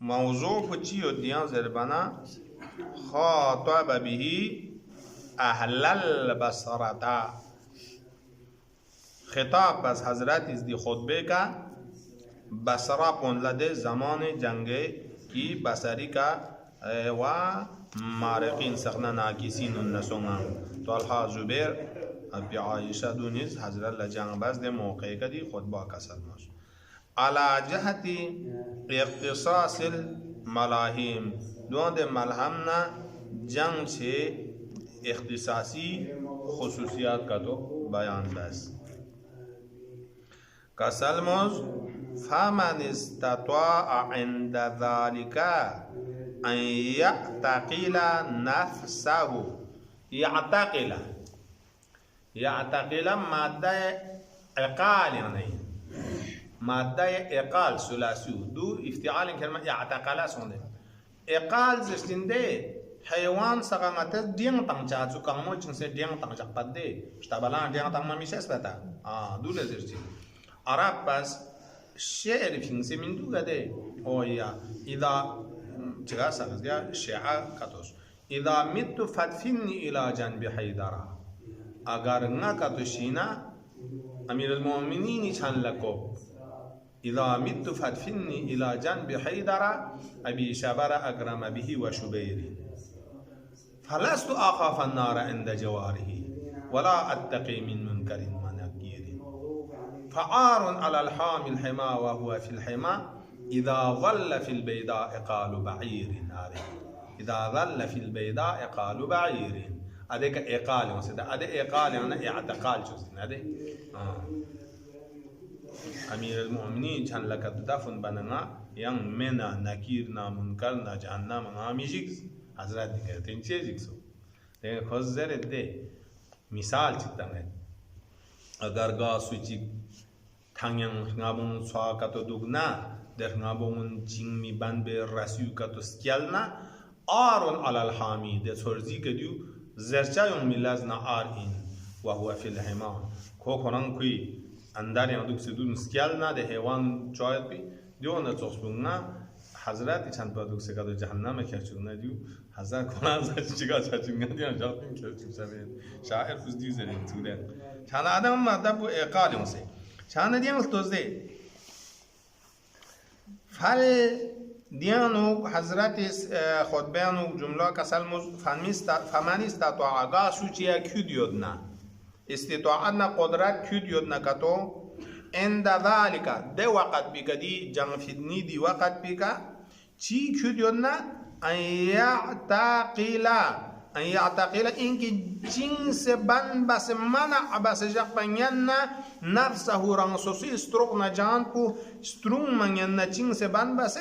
موضوع بچی و دیان زربانا خاطب به اهل البصرتا خطاب از حضرت از دی خطبه کا بصره پونلده زمان جنگ کی بصری کا و مارقین سخنا ناکسین النسونا طلحه زبیر ابی عایشه دونیز حضرت لجنگ باز ده موقع کا دی خطبه کا سلماش على جهت اختصاص الملاهیم دون ده ملهمنا جنگ سے اختصاصی خصوصیات کا تو بیان بس كسلمز فمن استطاع عند ذلك أن يعتقل نفسه يعتقل مادة إقال يعني مادة إقال ثلاثي دو افتعال كلمة يعتقل سونده إقال زشتنده حيوان سقامت ديان تانجا جو كامو جنسه ديان تانجا قدي اشتبالان ديان تانجا ميشس بتا دو لزرتي عرب بس شعر فينسي من دو قده هويا إذا جغاسا شعر كاتوس إذا مت فادفني إلى جنب حيدرا أغار نا كاتوشينا أمير المؤمنين چان لكو إذا مت فادفني إلى جنب حيدرا أبي شبر أكرم به وشبير فلست أخاف النار عند جواره ولا أتقي من منكر منكير فعار على الحامي الحمى وهو في الحمى إذا ظل في البيداء قال بعير إذا ظل في البيداء قال بعير أديك إقال مثلا أديك إقال يعني اعتقال شو هذا أمير المؤمنين كان لك تدفن بننا yang mena nakir na munkar na jahannam ngamijiks حضرت कहते हैं चीज़ सो लेकिन खुशर दे मिसाल चित्ता में अगर गा सुचिक थांगयंग ngabung swa kato dugna der ngabung jingmi banbe rasu kato skjalna aron alal hami de sorzi kediu zercha yong milaz na arin wa huwa fil hima ko koran kui andar yang duk sidun skjalna de hewan choyat bi dio na tsosbungna حضرت چند پادوک سکادو جهنم کشون ندیو حضرت کنان زد چیکار چچینگ ندیان جاتیم کشون سمین شاعر فوز دیو زرین توله چند آدم ماده بو اقالی مسه چند دیان توزده فل دیانو حضرت خطبانو جمله کسل مز فمن استطاع آگاه سوچیا کی دیودنا استطاعتنا قدرت کی دیودنا کتو عند ذلك ده وقت بكدي جنگ فدني دي وقت بكا چی کدیونا ان يعتقل إنك جنس بن بس منع بس جاق بنينا نفسه رانسوسي استروق نجان کو استروق منينا جنس بن بس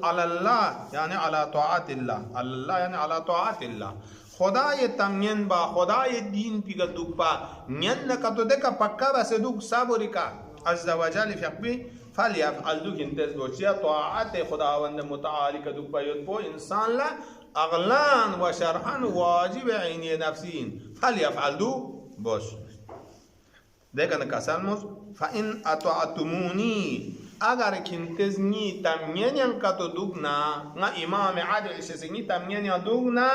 على الله يعني على طاعة الله الله يعني على طاعة الله خدای تمین با خدای دین پیگا دوک با نین کتو دکا پکا بس دوک صبری کا عز وجل فقبی فلیفعل دوک انتز بوچیا طاعت خداوند متعالی کا دوک با یود بو انسان لا اغلان و شرعن واجب عینی نفسین فلیفعل دو بوش دیکھا نکاسان موز فإن اطاعتمونی اگر کنتز نی تمینین کتو دوگنا نا امام عادل شسنی تمینین دوگنا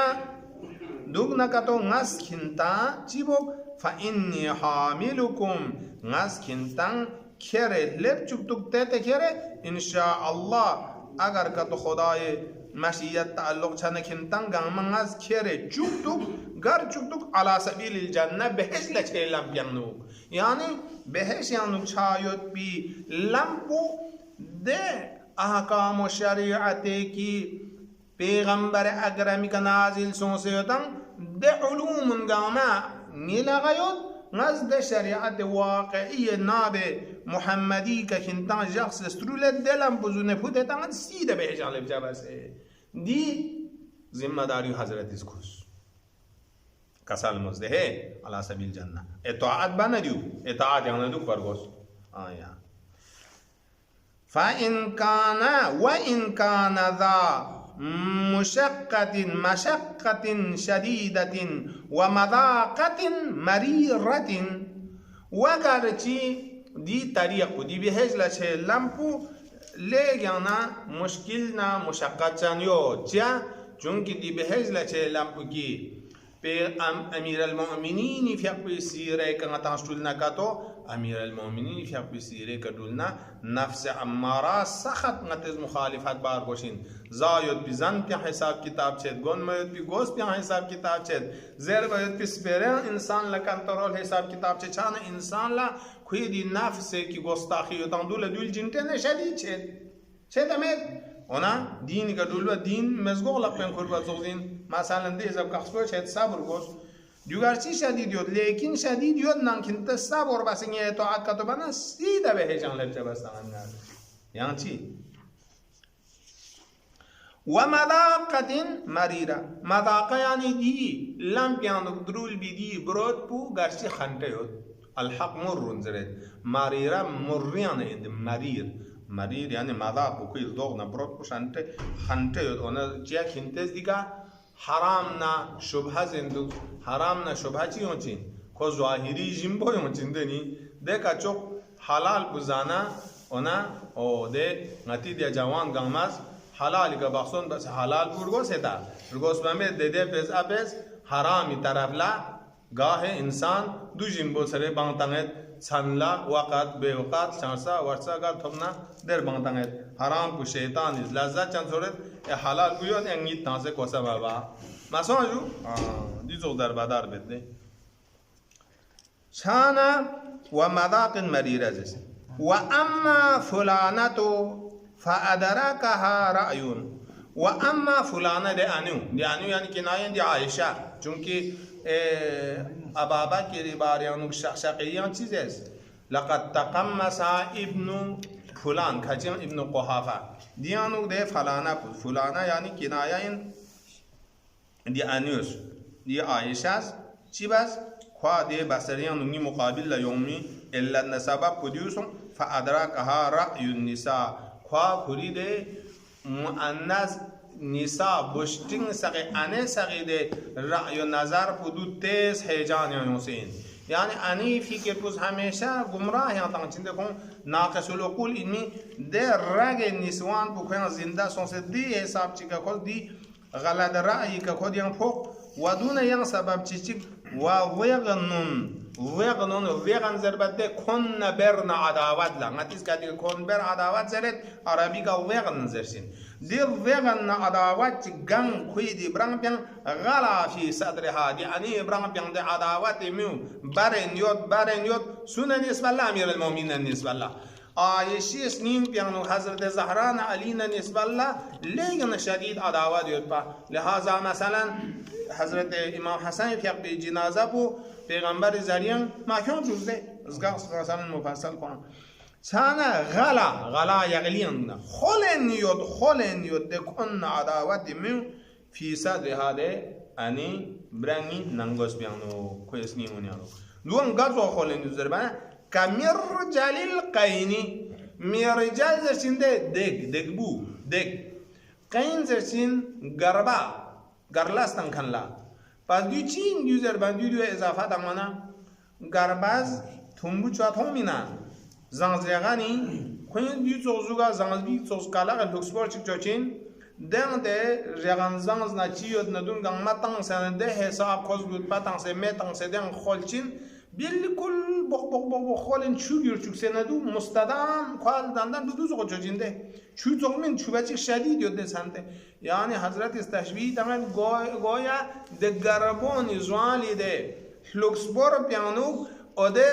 دوگنا کتو ناس کنتا چی بوگ فإنی حاملکم ناس کنتن کره لب چکتوک تیت کره انشاءالله اگر کتو خدای مشیت تعلق چنه کنتن گام ناس کره چکتوک گر چکتوک على سبیل الجنه بهش لچه لم بیانوک یعنی بهش یعنی چایوت بی لمبو ده احکام و شریعت کی پیغمبر اکرمی کا نازل سوسیتن ده علوم گاما نیلغیود نزد شریعت واقعی ناب محمدی کا کنتان شخص استرول دلم بزونه پودتان سیده به جالب جبسه دی ذمہ داری حضرت اس خوش کسال مزده علی سبیل جنہ اطاعت بندیو اطاعت یعنی دو فرگوس آیا فإن كان ذا مشقة شديدة ومذاقة مريرة وگرچی دی طریق دی بهش لچه لمپو ले गयाना मुश्किल ना मुशक्कत चानियो च्या चूंकि दी बहज लचे लंपुकी पे अमीर अलमोमिनीन फियापी सीरे का तास्टुल ना कातो अमीर अलमोमिनीन फियापी सीरे का डुलना नफ्स अम्मारा सखत नतिज मुखालिफत बार गोशिन जायद बिजन पे हिसाब किताब छेद गोन मयद पे गोस पे हिसाब किताब छेद ज़ेर वयद पे स्पेरे इंसान ला कंट्रोल हिसाब किताब छे छाना इंसान ला खुद दी नफ्स की गोस्ताखी उतांदुल दुल जिनते ने शदीद छेद अमेद ona din ga dulwa din mezgo la pen kurba zogin masalan de zab kaxpo shet sabr gos dugarchi shadid yod lekin shadid yod nan kinta sabr basin ye toat ka to bana sida be hejan lebte basan na yanchi wa madaqatin marira madaqa yani di lam yan drul bi di brod pu garchi khante yod al haq murrun zred marira murrian ed marir مرير يعني مذاق وكيل ضغنا بروت وشانته خنته أنا جاك هنتز ديكا حرامنا شبهة زندو حرامنا شبهة چی ہوچین کو ظاهری جنبو ہوچین دنی دیکھا چوک حلال بزانا أنا أو ده نتي دي جوان گاماز حلال کا بخشون بس حلال پورگو ستا رگوس بامه ده پس أبس حرامی طرف لا گاه انسان دو جنبو سره بانتانت sanla wakat be wakat chansa warsa gar thomna der bangtanget haram ku shaitan is lazat chan soret e halal ku yon engit tanse kosa baba masaju di zog dar badar bedde shana wa madaqin marirajis wa amma fulanatu fa adrakaha ra'yun wa amma fulana de anu yani kinayen di Aisha chunki أبابا كري باريانو شقيان چیزes لقد تقمص ابن فلان كجم ابن قحافة ديانو ده فلانا يعني كناية دي أنيوس دي عائشة چی بس خوا ده بسريان نوني مقابل ليومي إلا النسابة قديوسم فأدركها رأي النساء خوا خوري ده مؤنث निसा बुश्टिंग सके अने सके दे राय नजर पुदु तेज हैजान यानुसेन यानी अनी फी के पुस हमेशा गुमराह या तंग चिंदे को नाकसुल उकुल इनमी दे रगे निसवान पुखन जिंदा सोसे दी हिसाब चिका को दी गलत राय का को दियां फो वदुन yang sabab चिचिक wa ويغنون زربته كن برنا عداوات لا نتيس كاتي كن بر عداوات زرت عربي كا ويغن زرسين دي ويغن عداوات جان كويدي بران بيان غلا في صدرها دي اني بران بيان دي عداوات ميو بارين يود سنن نسبة الله امير المؤمنين نسبة الله عائشة سنين بيانو حضرت زهران علينا نسبة الله لكن شديد عداوات يود لهذا مثلا حضرت امام حسن في جنازه بو پیغمبر زریان محکم جزده از گاس مثلا مفصل کنم سانا غلا یغلیان خلن یود دکن عداوت من فی صدر هذا انی برانی ننگوس بیانو کویس نیمونیانو دوان گازو خلن یود زربانه کمیر جلیل قینی میرجال زرسینده دگ قین زرسین گرلاستن کنلا پس دیو چین دیو زربان دیو اضافه دمانا گرباز تنبو چوات هم مینا زنگزیغانی خوین دیو چوزوگا زنگزبی چوزکالا لوکسپور چک چوچین دن ده ریغان زنگز نچیود ندون گنگ ما تنگ سنه ده حساب خوز بود پا تنگ سه می تنگ سه دن خولچین بالکل بخ خولن چوگیر چوک سه ندو مستدام خوال دندن دو زوگو چوچین ده چو زوگمین چو بچک شدید یود ده سنده يعني حضرت استشبيه تمام گویا ده گربون زوالی ده لوکسبور پیانو او ده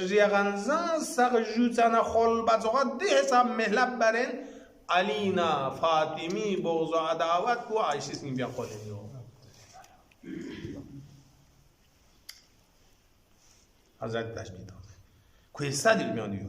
ریغنزان سق جوتانا خول بازوغا ده حساب محلب برن علینا فاطمی بغض و عداوت کو عایشی سنی بیان خولنیو حضرت تشبيه تمام کوئی صدر میان دیو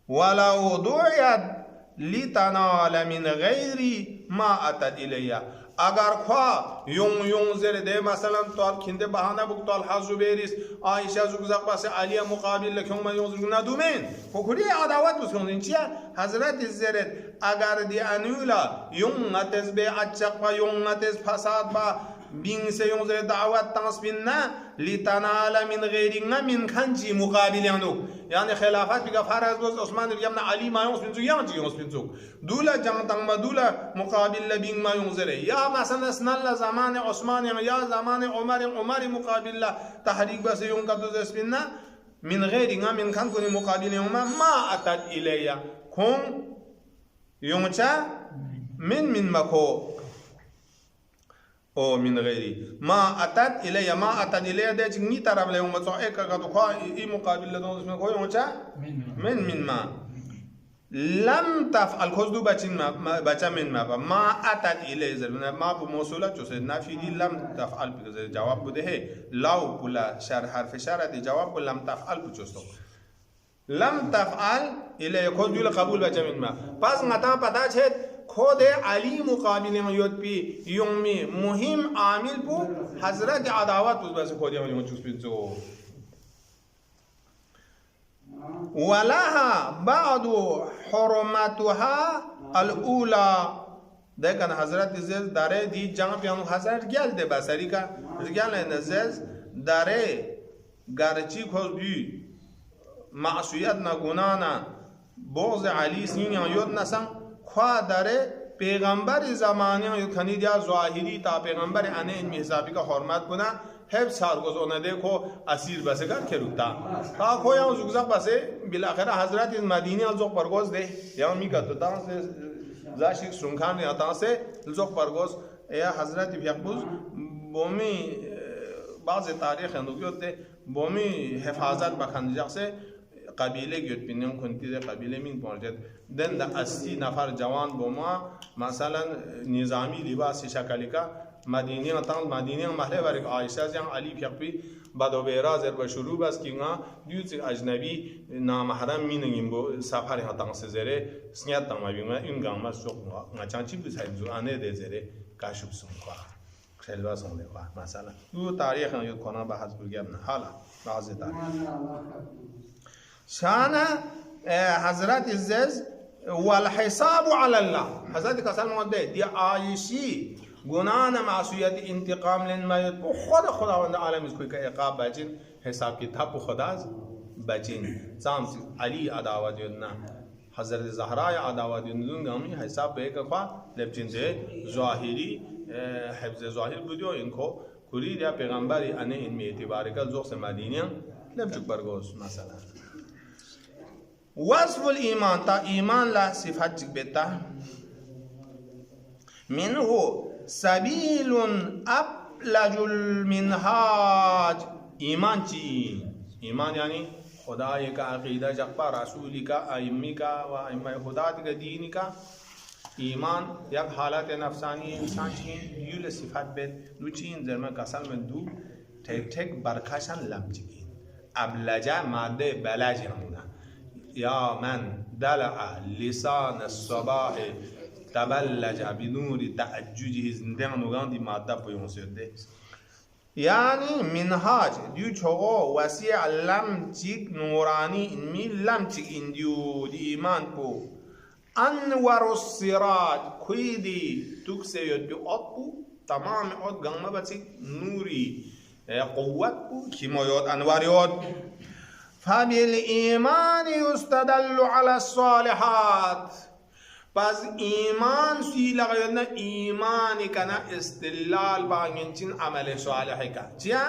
ولو دعیت لتنال من غيري ما أتت إليها اگر خوا یون زر ده مثلا تو کینده بهانه بک تو الحزو بیریس عایشه زوگزاق باس علی مقابل لکن ما یون زر ندومن کوکری عداوت بسونین چیه حضرت زرت اگر دی انولا یون نتز به اچق با یون نتز فساد با بين سيونزر دعوة تنصبنا لتنال من غيرنا من خنجي مقابل يعني خلافات بيقى فارس بوز عثمان اليمن علي ما يونس يانجي يونس دولا جنتان ما دولا مقابل لبين ما يونزر يا مثلا سنلا زمان عثمان يا زمان عمر مقابل تحريك بس يوم كدوز اسبنا من غيرنا من خنجي مقابل يوم ما أتت إليا كون يومتا من مكو او من غيري ما أتت إلي ده جني ترى بله يوم تصو إيه كذا خا إيه مقابل لدون اسمه كوي يومتا من ما لم تفعل خذوا بچا من ما أتت إلي زلنا ما بموصولة جوسه نفي دي لم تفعل بجوسه جواب بده هي لو بلا شر حرف شر دي جواب لم تفعل بجوسه لم تفعل إلي خذوا قبول بچا من ما پس نتا پتا چه خود علی مقابل یاد پی یومی مهم عامل بو حضرت عداوت بود بس خودی هم چوس بیزو ولها بعد حرمتها الاولى دکن حضرت زز داره دی جنگ پیانو حضرت گل ده بسری کا گل نزز داره گرچی خود دی معصیت نگونانا بغض علی سینیا یاد نسان خوا داره پیغمبر زمانی یا کنید یا ظاهری تا پیغمبر انه این حسابی کا حرمت کنه هب سارگوز اونده کو اسیر بسه کر کروتا تا کو یا زوگزاق بسه بالاخره حضرت مدینه زوق پرگوز ده یا میگه تا زاشیک سونکان یا تا سه زوق پرگوز یا حضرت پیغمبر بومی بعض تاریخ اندوکیوت ده بومی حفاظت بخندجاق سه قبیله گیت بینیم کنتی ده قبیله مین پونجد دن ده 80 نفر جوان بوما مثلا نظامی لباس شکلی کا مدینه تان مدینه محله ورک عایشه جان علی پیقی بعدو بیراز به شروع بس کینگا دیوت اجنبی نامحرم مینیم بو سفر ها تان سزره سنیات تام بیما این گام سوق نچانچی بسایزو انه ده زره کاشوب سونخوا خلوا سون ده مثلا دو تاریخ یو کنا بحث بگم حالا بعض تاریخ شان حضرت الزز والحساب على الله حضرت کسان مودة دی عایشی گناه معصیت انتقام لن ما یت خداوند عالم اس کوئی کا عقاب بچین حساب کتاب خداز بچین سام علی عداوت ینا حضرت زهرا عداوت ینا گامی حساب به کا لبچین سے ظاهری حفظ ظاهر بودیو انکو کوری یا پیغمبری انه این می اعتبار کا ذوق سے مدینه لبچک برگوس مثلا وصف الإيمان تا إيمان لا صفات بتا منه سبيل أبلج المنهاج إيمان چی إيمان يعني خدای کا عقیدہ جقبا رسولی کا ائمہ کا و ائمہ خدا کا دین کا ایمان یک حالت نفسانی انسان چین یول صفات بیت دو چین زرما کسل من دو ٹھیک ٹھیک برکاشان لمچگی ابلجا ماده بلج همونه يا من دلع لسان الصباح تبلج بنور تعججه زندان وغاندي ماده بيونسده يعني منهاج ديو چوغو وسيع لمچيك نوراني انمي لمچيك انديو دي ايمان کو انور الصراط كويدي تكسيد بأطو تمام أط غنما بچيك نوري قوت بو كيما يود انوار يود فبالإيمان يستدل على الصالحات پس ایمان سی لغیرنا ایمانی کنا استدلال باگنچین عمل صالح کا چیا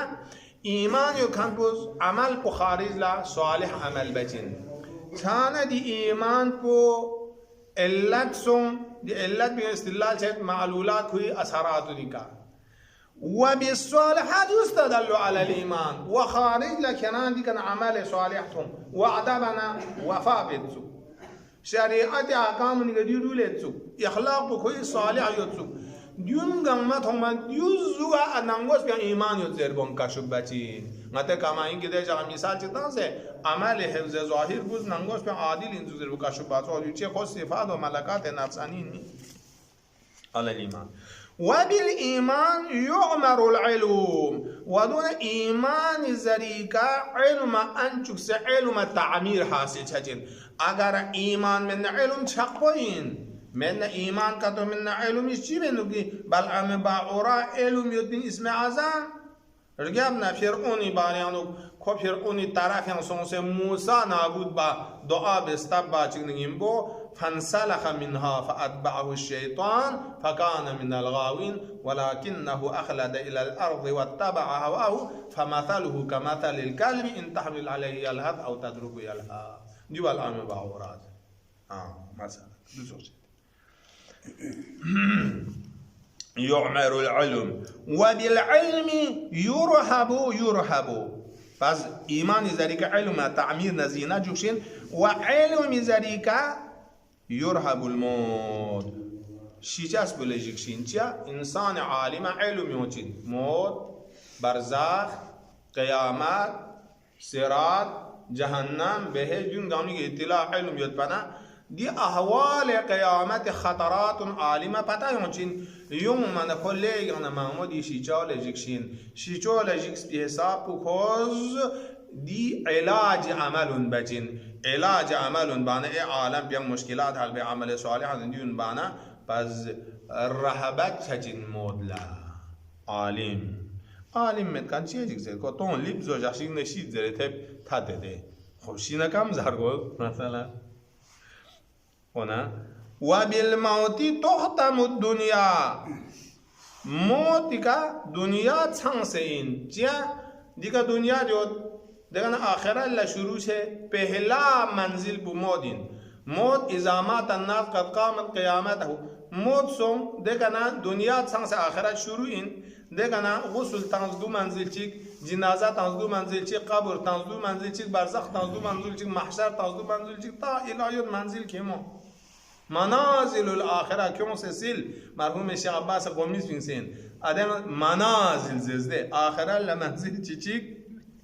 ایمان یو کنپوز عمل کو خارج لا صالح عمل بچین چانا دی ایمان کو علت سن دی علت بی استدلال چیت معلولات کوئی اثرات دی کا وبالصالحات يستدل على الإيمان وخارج لكنان دي كان عمل صالحهم وعدبنا وفابتسو شريعة أحكام نقديرو لتسو إخلاق كوي صالح يتسو ديون غمتهم يوزوا أنانغوس بيان إيمان يتزير بون كشب بچين نتا كما إنك دي جاء مثال چتان سي عمل حفظ ظاهر بوز نانغوس بيان عادل انزوزير بون كشب بچين يوچه خود صفات وملكات نفسانين على الإيمان وبالإيمان يعمر العلوم ودون إيمان زريكا علم أنچوكس علم تعمير حاصل چجين اگر إيمان من علم چقوين من إيمان كتو من علم يشي بنوكي بل أم باورا علم يدين اسم عزام رجعنا فرعوني باريانو كو فرعوني طرف ينسون سي موسى نابود با دعاء بستبا تشنيمبو فانسلخ منها فأتبعه الشيطان فكان من الغاوين ولكنه أخلد إلى الأرض واتبع هواه فمثله كمثل الكلب إن تحمل عليه يلهث أو تتركه يلهث دي والآن باورات مثلا يعمر العلم وبالعلم يرهب بس إيمان ذلك علم تعمير نزينة جوشين وعلم ذلك يرهب الموت شيجاس بلجيكشين تيا إنسان عالم علم يوتين موت برزاخ قيامات صراط جهنم به جون قامي اطلاع علم يتبنا دي أهوال قيامت خطرات عالمة پتا يونچين يوم من خلي يانا محمود شيچا لجيكشين شيچا لجيكس بحساب كوز دي علاج عمل بجين علاج عمل بانا اي عالم بيان مشكلات حل بعمل صالح ديون بانا بس الرهبت تجين مودلا عالم من كان چه جيكس کو تون ليب زو جاشين نشيد زره تب تاده ده خب شينا كم زرگو مثلا هنا وبالموت تختم الدنيا موت का दुनिया छंग से इन क्या दिका दुनिया जो देखा ना आखिरा ला शुरू से पहला मंजिल बु मोदिन मौत इजामात अन्नास कद कामत क़यामत हो मौत सोंग देखा ना दुनिया छंग से आखिरा शुरू इन देखा ना गुस्ल तंजदु मंजिल चिक जनाजा तंजदु मंजिल चिक कब्र तंजदु मंजिल चिक बरज़ख तंजदु मंजिल चिक महशर तंजदु मंजिल चिक ता इलायुल मंजिल केमो منازل الآخرة كم سيل مرحوم الشيخ عباس قوميس فينسين أدم منازل زده آخرة لمنزل تشيك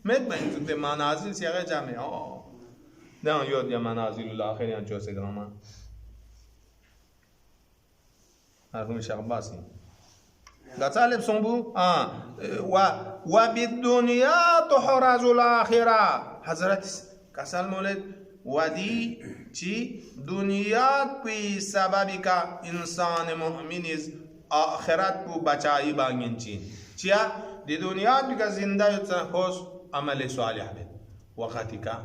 مت بين تود منازل سياق جامع ده يود يا منازل الآخرة يعني شو سيجراما مرحوم الشيخ عباس قتال بسمبو وبالدنيا تحرز الآخرة حضرت كسل مولد ودي چی دنیا پی سببی کا انسان مؤمن آخرت کو بچائی بانگین چیا دی دنیا پی کا زندہ یتن خوش عمل صالح بید وقتی کا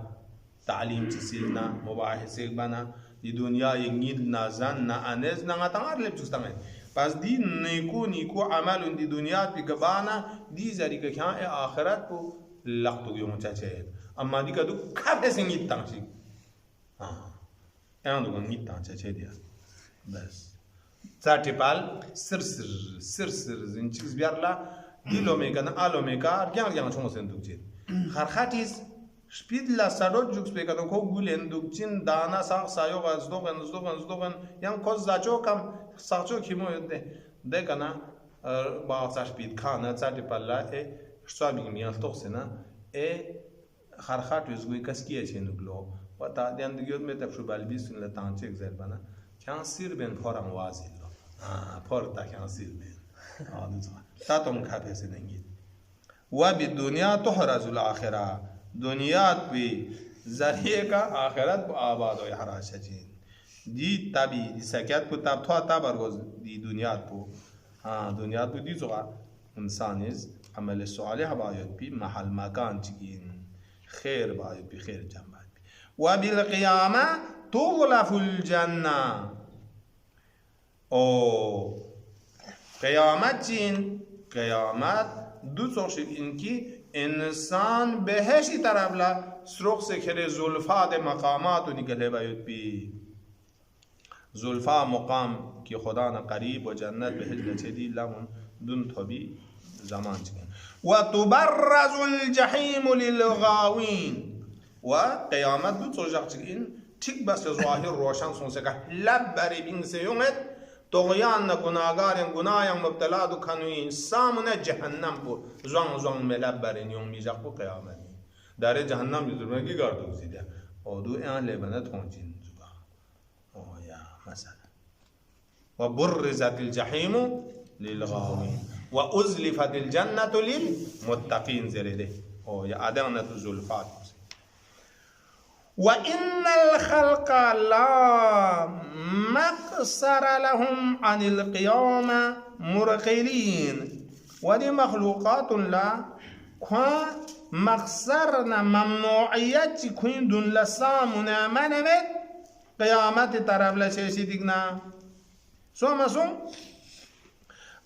تعلیم چی سیلنا مباحث ایک بنا دی دنیا یگید نا زن نا انز نا غتنار لب چکتا میں پس دی نیکو عمل دی دنیا پی گبانا دی زری کا کھاں آخرت کو لختو گیوں چاچے اما دی کا دو کھاپے سنگیت تنشی يعني دوغن نيتا تشيديا بس تاتي بال سر زنچيز بيارلا ديلو ميغان الو ميغا رجان چون سندوجين خرخاتيز سبيد لا سادو جوكس بيغان كو غولين دوغچين دانا سايو غزدوغن يان كوز زاچو كام ساچو كيمو يده دكنا با سبيد كانا تاتي بالا اي شوابي ميال توسنا اي خرخات يزغوي كاسكيه چينوغلو وتا ديان ديوت متى شو بالبيس لا تانچك زربانا كان سير بين فورم وازيل فورتا كان سير بين تاتم كافي سننجي وبالدنيا تحرز الاخره دنيا بي ذریعہ کا آخرت کو آباد و احراش جين دي تبي دي سكات کو تاب تو تابر گوز دي دنيا کو دي زغا انسانز عمل صالح باید بي محل مكان چگين خير باید بي خير جنب وبالقيامة تغلف الجنة او قیامت جين قیامت دو سوشك انكي انسان بهشی طرف لا سرخ سكر زلفات مقامات نکله باید بی زلفا مقام کی خدا نا قریب و جنت بهش لچدی لمن دون طبی زمان چکن و تبرز الجحیم للغاوین و قیامت دو سوشك چکن تک بس ظاهر روشن سونسکا لب بری بین سیومت طغیان گناهگارن گناهان مبتلا دو کنوین سامونه جهنم بو زوان ملب برین یوم میجاق بو قیامت داره جهنم یزرمه کی گردو زیده او دو این لبنه تونجین زبا او یا مثلا و برزت الجحیم للغاوین و ازلفت الجنة للمتقین زرده او یا ادانت زلفات وإن الخلق لا مقصر لهم عن القيامة مرقلين ودي مخلوقات لا كوا مقصرنا ممنوعيات كوين دون لسامنا منمت قيامت طرف لشيشي ديگنا سو مسون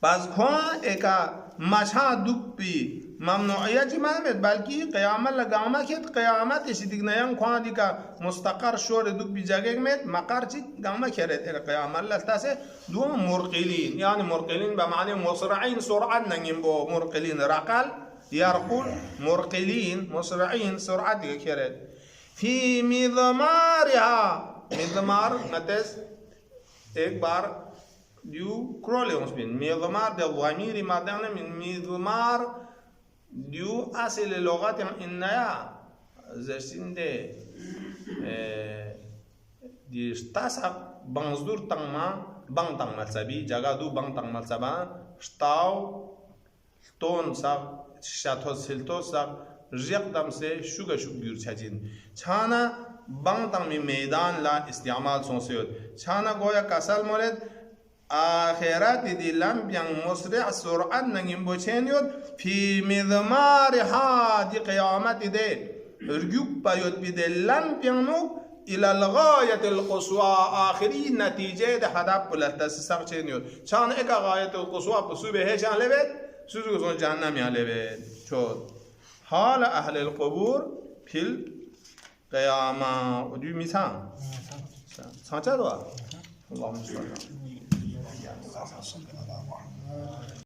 بس كوا ايكا مشا دوك بي ممنوعيات منمت بلكي قيامت لگاما كت قيامت شي ديگنا ين كوا ديكا مستقر شور دوك بي جاگه مت مقر چي گاما كرت قيامت لستاسه دو مرقلين يعني مرقلين بمعنى مسرعين سرعة نجيبو مرقلين رقل يرقل مرقلين مسرعين سرعة كرت في مضمارها مضمار نتس एक बार ديو كرولي مسبين مضمار ده ضمير مادانا من مضمار ديو أصل اللغات إنها زرسين ده دي استاسق بانزدور تنما بان تنگ ملسبي جاگا دو بان تنگ ملسبا شتاو تون ساق شاتو سلتو ساق ريقدم سے شوگا شوگ گير چاجين چانا بان تنگ می میدان لا استعمال سونسيوت چانا گویا کسل مورد آخرات دي لمبيان مسرع سرعة نجيم بوچينيوت في مضمارها دي قيامت دي رجوك بايوت بيدي لمبيان نوك إلى الغاية القصوى آخري نتيجة ده هدف بلتس سقچينيوت چان اكا غاية القصوى بسوبه هشان لبت سوزو سون جهنم يان لبت چود حال أهل القبور في القيامة ودي ميسان سانچا دوا اللهم صل على